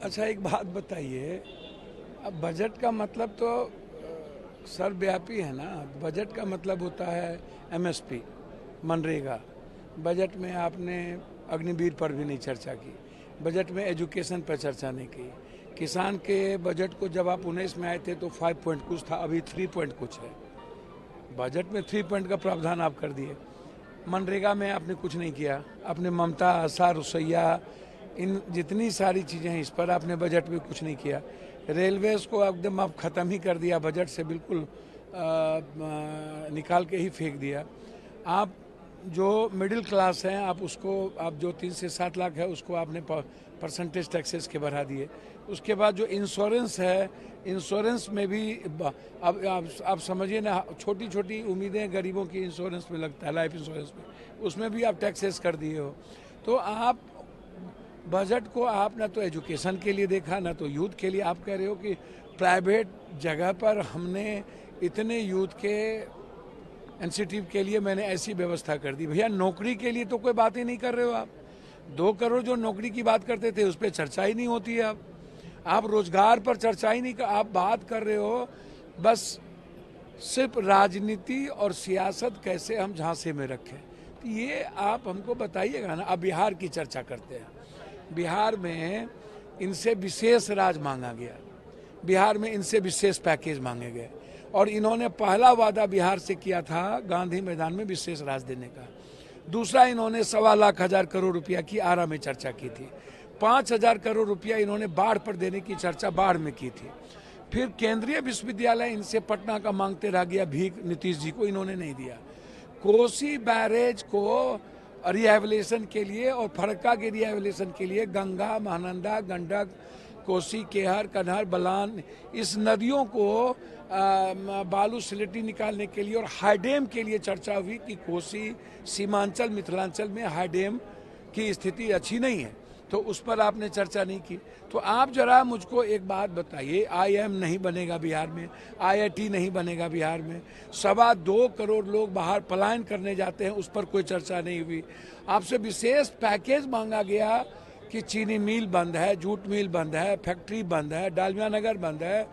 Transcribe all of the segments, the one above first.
अच्छा, एक बात बताइए। अब बजट का मतलब तो सर्वव्यापी है ना। बजट का मतलब होता है एमएसपी, मनरेगा। बजट में आपने अग्निवीर पर भी नहीं चर्चा की। बजट में एजुकेशन पर चर्चा नहीं की। किसान के बजट को जब आप 19 में आए थे तो 5 पॉइंट कुछ था, अभी 3 पॉइंट कुछ है। बजट में 3 पॉइंट का प्रावधान आप कर दिए। मनरेगा में आपने कुछ नहीं किया। आपने ममता, आशा, रुसैया, इन जितनी सारी चीज़ें हैं इस पर आपने बजट में कुछ नहीं किया। रेलवेज़ को एकदम आप ख़त्म ही कर दिया, बजट से बिल्कुल निकाल के ही फेंक दिया। आप जो मिडिल क्लास हैं आप उसको, आप जो 3 से 7 लाख है उसको आपने परसेंटेज टैक्सेस के बढ़ा दिए। उसके बाद जो इंश्योरेंस है, इंश्योरेंस में भी अब आप समझिए ना, छोटी छोटी उम्मीदें गरीबों की इंश्योरेंस में लगता है, लाइफ इंश्योरेंस में, उसमें भी आप टैक्सेस कर दिए हो। तो आप बजट को आप ना तो एजुकेशन के लिए देखा, ना तो यूथ के लिए। आप कह रहे हो कि प्राइवेट जगह पर हमने इतने यूथ के इंसेंटिव के लिए मैंने ऐसी व्यवस्था कर दी। भैया, नौकरी के लिए तो कोई बात ही नहीं कर रहे हो आप। 2 करोड़ जो नौकरी की बात करते थे उस पर चर्चा ही नहीं होती है। आप रोजगार पर चर्चा ही नहीं कर, आप बात कर रहे हो बस सिर्फ राजनीति और सियासत कैसे हम झांसे में रखें। तो ये आप हमको बताइएगा ना। अब बिहार की चर्चा करते हैं। बिहार में इनसे विशेष राज मांगा गया, बिहार में इनसे विशेष पैकेज मांगे गए, और इन्होंने पहला वादा बिहार से किया था गांधी मैदान में विशेष राज देने का। दूसरा, इन्होंने 1,15,000 करोड़ रुपया की आरा में चर्चा की थी। 5,000 करोड़ रुपया इन्होंने बाढ़ पर देने की चर्चा बाढ़ में की थी। फिर केंद्रीय विश्वविद्यालय इनसे पटना का मांगते रह गया भीख, नीतीश जी को इन्होंने नहीं दिया। कोसी बैरेज को रिहेबिलिटेशन के लिए और फरक्का के रिहेबिलिटेशन के लिए गंगा, महानंदा, गंडक, कोसी, केहर, कन्हर, बलान, इस नदियों को बालू स्लेटी निकालने के लिए और हाईडेम के लिए चर्चा हुई कि कोसी, सीमांचल, मिथिलांचल में हाईडेम की स्थिति अच्छी नहीं है, तो उस पर आपने चर्चा नहीं की। तो आप जरा मुझको एक बात बताइए, IIM नहीं बनेगा बिहार में, IIT नहीं बनेगा बिहार में, 2.25 करोड़ लोग बाहर पलायन करने जाते हैं, उस पर कोई चर्चा नहीं हुई। आपसे विशेष पैकेज मांगा गया कि चीनी मिल बंद है, जूट मिल बंद है, फैक्ट्री बंद है, डालमिया नगर बंद है,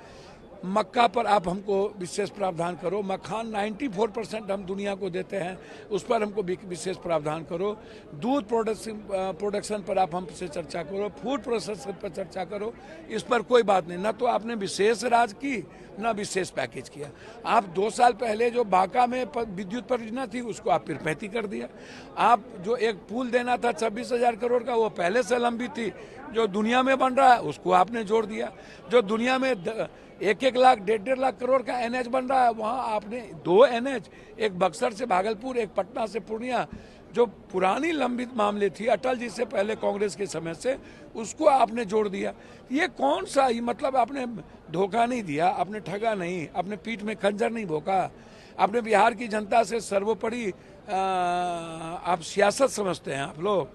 मक्का पर आप हमको विशेष प्रावधान करो। मखान 94% हम दुनिया को देते हैं, उस पर हमको विशेष प्रावधान करो। दूध प्रोडक्शन पर आप हमसे चर्चा करो, फूड प्रोसेसिंग पर चर्चा करो। इस पर कोई बात नहीं। ना तो आपने विशेष राज की, ना विशेष पैकेज किया। आप 2 साल पहले जो बांका में विद्युत परियोजना थी उसको आप पिरपैती कर दिया। आप जो एक पुल देना था 26,000 करोड़ का, वो पहले से लंबित थी। जो दुनिया में बन रहा है उसको आपने जोड़ दिया। जो दुनिया में 1-1 लाख, 1.5 लाख करोड़ का NH बन रहा है, वहाँ आपने 2 NH, एक बक्सर से भागलपुर, एक पटना से पूर्णिया, जो पुरानी लंबित मामले थी अटल जी से पहले कांग्रेस के समय से, उसको आपने जोड़ दिया। ये कौन सा ही मतलब, आपने धोखा नहीं दिया, आपने ठगा नहीं, आपने पीठ में खंजर नहीं भोंका। आपने बिहार की जनता से सर्वोपरि आप सियासत समझते हैं आप लोग।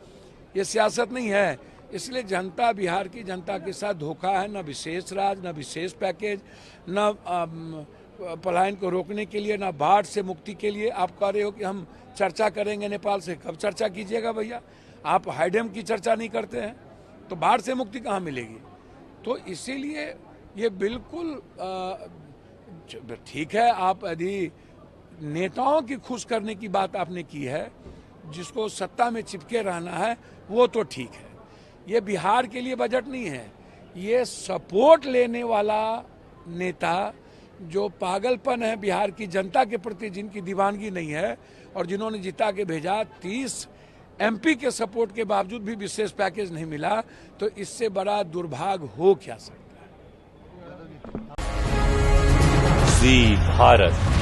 ये सियासत नहीं है। इसलिए जनता, बिहार की जनता के साथ धोखा है। न विशेष राज, न विशेष पैकेज, न पलायन को रोकने के लिए, न बाढ़ से मुक्ति के लिए। आप कह रहे हो कि हम चर्चा करेंगे नेपाल से। कब चर्चा कीजिएगा भैया? आप हाईडेम की चर्चा नहीं करते हैं तो बाढ़ से मुक्ति कहाँ मिलेगी? तो इसीलिए ये बिल्कुल ठीक है। आप यदि नेताओं की खुश करने की बात आपने की है, जिसको सत्ता में चिपके रहना है, वो तो ठीक है। ये बिहार के लिए बजट नहीं है। ये सपोर्ट लेने वाला नेता, जो पागलपन है बिहार की जनता के प्रति, जिनकी दीवानगी नहीं है और जिन्होंने जिता के भेजा, 30 MP के सपोर्ट के बावजूद भी विशेष पैकेज नहीं मिला, तो इससे बड़ा दुर्भाग्य हो क्या सकता है? जी भारत।